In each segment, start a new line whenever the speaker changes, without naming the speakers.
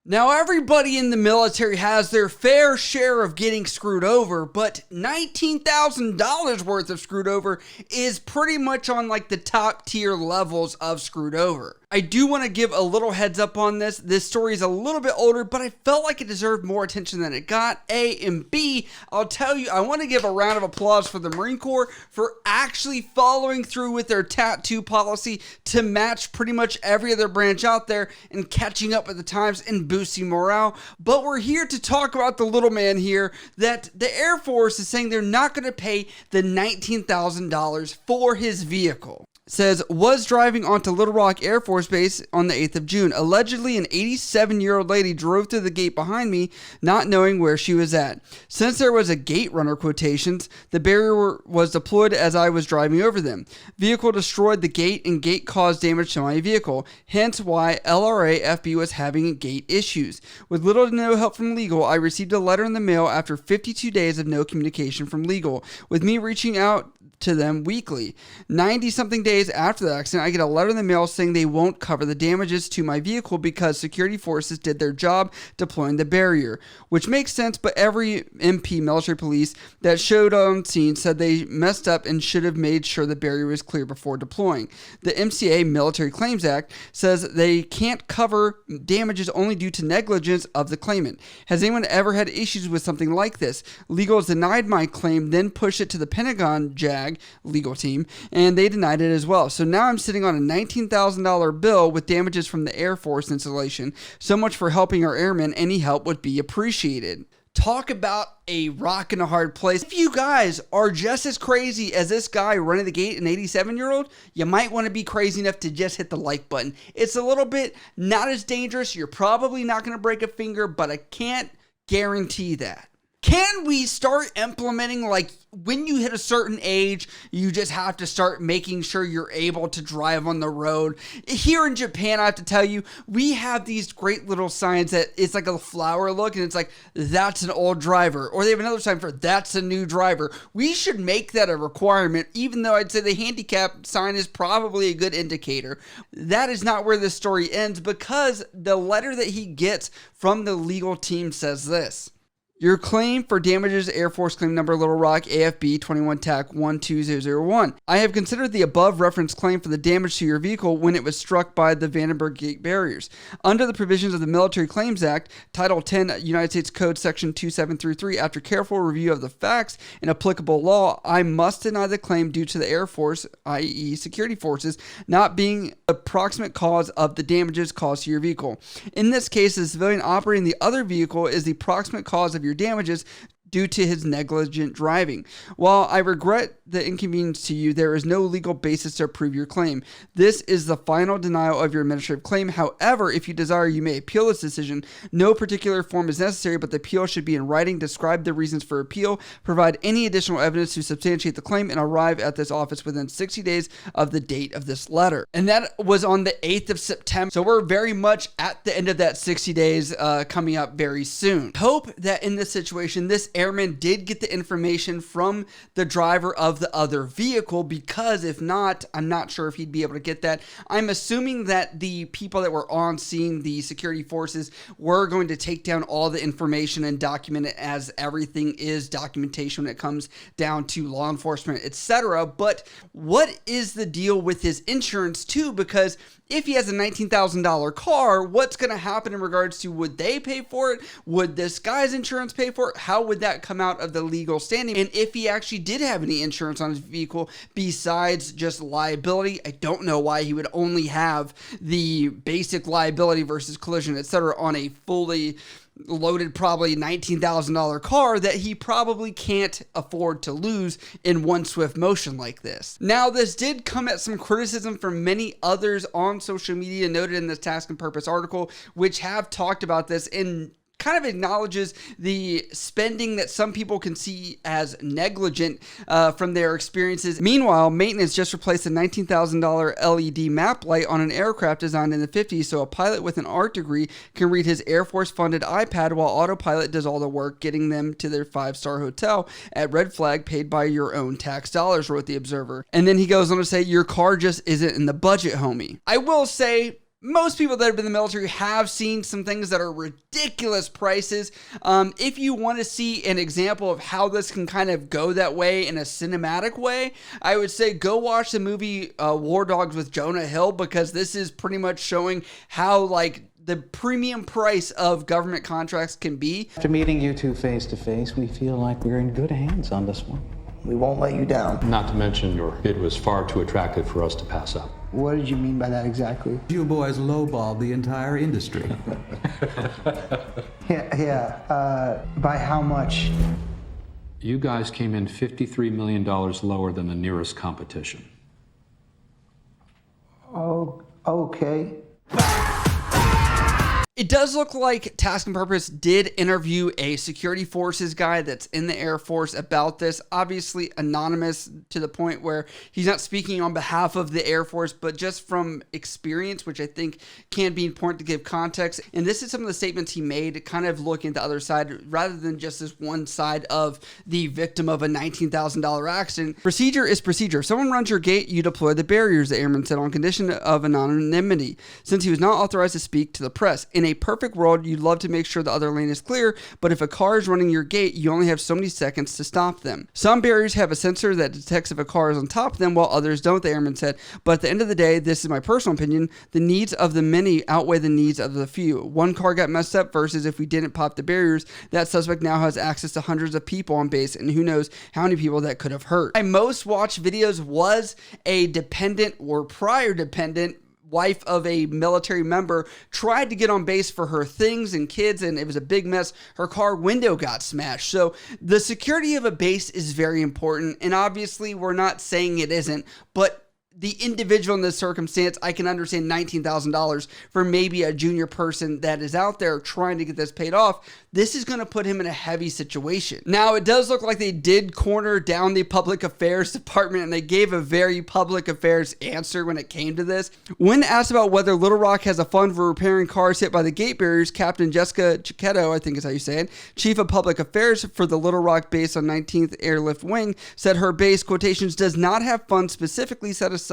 Now, everybody in the military has their fair share of getting screwed over, but $19,000 worth of screwed over is pretty much on like the top tier levels of screwed over. I do want to give a little heads up on this. This story is a little bit older, but I felt like it deserved more attention than it got. A, and B, I'll tell you, I want to give a round of applause for the Marine Corps for actually following through with their tattoo policy to match pretty much every other branch out there and catching up with the times and boosting morale. But we're here to talk about the little man here, that the Air Force is saying they're not going to pay the $19,000 for his vehicle. Says, was driving onto Little Rock Air Force Base on the 8th of June. Allegedly, an 87-year-old lady drove through the gate behind me, not knowing where she was at. Since there was a gate runner quotations, the barrier was deployed as I was driving over them. Vehicle destroyed the gate and gate caused damage to my vehicle, hence why LRA FB was having gate issues. With little to no help from legal, I received a letter in the mail after 52 days of no communication from legal, with me reaching out to them weekly. 90-something days after the accident, I get a letter in the mail saying they won't cover the damages to my vehicle because security forces did their job deploying the barrier, which makes sense, but every MP military police that showed on scene said they messed up and should have made sure the barrier was clear before deploying. The MCA Military Claims Act says they can't cover damages only due to negligence of the claimant. Has anyone ever had issues with something like this? Legal has denied my claim, then pushed it to the Pentagon JAG legal team, and they denied it as well. So now I'm sitting on a $19,000 bill with damages from the Air Force installation. So much for helping our airmen. Any help would be appreciated. Talk about a rock in a hard place. If you guys are just as crazy as this guy running the gate, an 87-year-old, you might want to be crazy enough to just hit the like button. It's a little bit not as dangerous. You're probably not going to break a finger, but I can't guarantee that. Can we start implementing, like, when you hit a certain age, you just have to start making sure you're able to drive on the road? Here in Japan, I have to tell you, we have these great little signs that it's like a flower look, and it's like, that's an old driver. Or they have another sign for, that's a new driver. We should make that a requirement, even though I'd say the handicap sign is probably a good indicator. That is not where this story ends, because the letter that he gets from the legal team says this. Your claim for damages, Air Force claim number Little Rock AFB 21 TAC 12001. I have considered the above referenced claim for the damage to your vehicle when it was struck by the Vandenberg Gate barriers. Under the provisions of the Military Claims Act, Title 10, United States Code Section 2733, after careful review of the facts and applicable law, I must deny the claim due to the Air Force, i.e. security forces, not being the proximate cause of the damages caused to your vehicle. In this case, the civilian operating the other vehicle is the proximate cause of your damages due to his negligent driving. While I regret the inconvenience to you, there is no legal basis to approve your claim. This is the final denial of your administrative claim. However, if you desire, you may appeal this decision. No particular form is necessary, but the appeal should be in writing. Describe the reasons for appeal, provide any additional evidence to substantiate the claim, and arrive at this office within 60 days of the date of this letter. And that was on the 8th of September. So we're very much at the end of that 60 days coming up very soon. Hope that in this situation, this airman did get the information from the driver of the other vehicle, because if not, I'm not sure if he'd be able to get that. I'm assuming that the people that were on scene, the security forces, were going to take down all the information and document it, as everything is documentation when it comes down to law enforcement, etc. But what is the deal with his insurance too? Because if he has a $19,000 car, what's going to happen in regards to, would they pay for it? Would this guy's insurance pay for it? How would that come out of the legal standing? And if he actually did have any insurance on his vehicle besides just liability, I don't know why he would only have the basic liability versus collision, etc. on a fully loaded, probably $19,000 car that he probably can't afford to lose in one swift motion like this. Now, this did come at some criticism from many others on social media, noted in this Task and Purpose article, which have talked about this and kind of acknowledges the spending that some people can see as negligent from their experiences. Meanwhile, maintenance just replaced a $19,000 LED map light on an aircraft designed in the 50s, so a pilot with an art degree can read his Air Force-funded iPad while autopilot does all the work, getting them to their 5-star hotel at Red Flag, paid by your own tax dollars, wrote the Observer. And then he goes on to say, your car just isn't in the budget, homie. I will say, most people that have been in the military have seen some things that are ridiculous prices. If you want to see an example of how this can kind of go that way in a cinematic way, I would say go watch the movie War Dogs with Jonah Hill, because this is pretty much showing how like the premium price of government contracts can be.
After meeting you two face to face, we feel like we're in good hands on this one.
We won't let you down.
Not to mention your bid was far too attractive for us to pass up.
What did you mean by that exactly?
You boys lowballed the entire industry.
By how much?
You guys came in $53 million lower than the nearest competition.
Oh, okay.
It does look like Task and Purpose did interview a security forces guy that's in the Air Force about this, obviously anonymous to the point where he's not speaking on behalf of the Air Force, but just from experience, which I think can be important to give context. And this is some of the statements he made, kind of looking at the other side rather than just this one side of the victim of a $19,000 accident. Procedure is procedure. If someone runs your gate, you deploy the barriers, the airman said, on condition of anonymity, since he was not authorized to speak to the press. In a perfect world, you'd love to make sure the other lane is clear, but if a car is running your gate, you only have so many seconds to stop them. Some barriers have a sensor that detects if a car is on top of them, while others don't, the airman said. But at the end of the day, this is my personal opinion, the needs of the many outweigh the needs of the few. One car got messed up versus if we didn't pop the barriers, that suspect now has access to hundreds of people on base, and who knows how many people that could have hurt. My most watched videos was a dependent or prior dependent wife of a military member tried to get on base for her things and kids, and it was a big mess. Her car window got smashed. So the security of a base is very important, and obviously we're not saying it isn't, but the individual in this circumstance, I can understand $19,000 for maybe a junior person that is out there trying to get this paid off. This is going to put him in a heavy situation. Now, it does look like they did corner down the public affairs department, and they gave a very public affairs answer when it came to this. When asked about whether Little Rock has a fund for repairing cars hit by the gate barriers, Captain Jessica Chiquetto, I think is how you say it, chief of public affairs for the Little Rock base on 19th Airlift Wing, said her base, quotations, does not have funds specifically set aside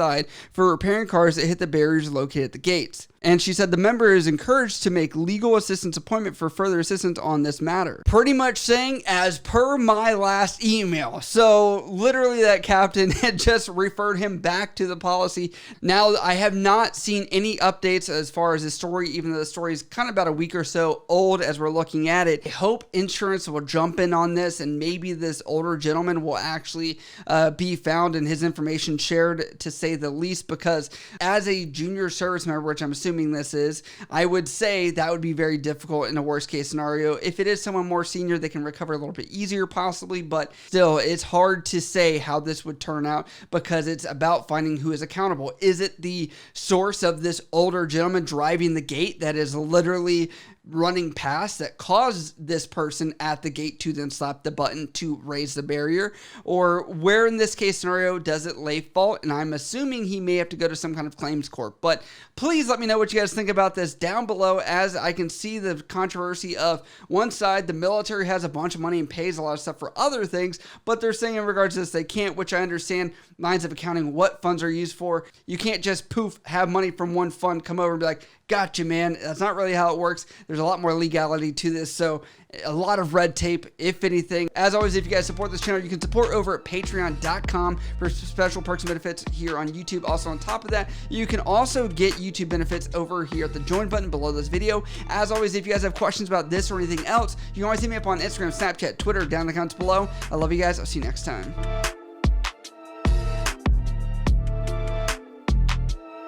for repairing cars that hit the barriers located at the gates. And she said the member is encouraged to make legal assistance appointment for further assistance on this matter. Pretty much saying, as per my last email. So literally that captain had just referred him back to the policy. Now, I have not seen any updates as far as the story, even though the story is kind of about a week or so old as we're looking at it. I hope insurance will jump in on this, and maybe this older gentleman will actually be found and his information shared, to say the least, because as a junior service member, which I'm assuming this is, I would say that would be very difficult in a worst case scenario. If it is someone more senior, they can recover a little bit easier possibly, but still, it's hard to say how this would turn out because it's about finding who is accountable. Is it the source of this older gentleman driving the gate that is literally running past that caused this person at the gate to then slap the button to raise the barrier? Or where in this case scenario does it lay fault? And I'm assuming he may have to go to some kind of claims court. But please let me know what you guys think about this down below, as I can see the controversy of one side, the military has a bunch of money and pays a lot of stuff for other things, but they're saying in regards to this they can't, which I understand, lines of accounting, what funds are used for. You can't just poof, have money from one fund come over and be like, gotcha, man. That's not really how it works. There's a lot more legality to this, so a lot of red tape, if anything. As always, if you guys support this channel, you can support over at patreon.com for special perks and benefits here on YouTube. Also, on top of that, you can also get YouTube benefits over here at the join button below this video. As always, if you guys have questions about this or anything else, you can always hit me up on Instagram, Snapchat, Twitter, down in the comments below. I love you guys. I'll see you next time.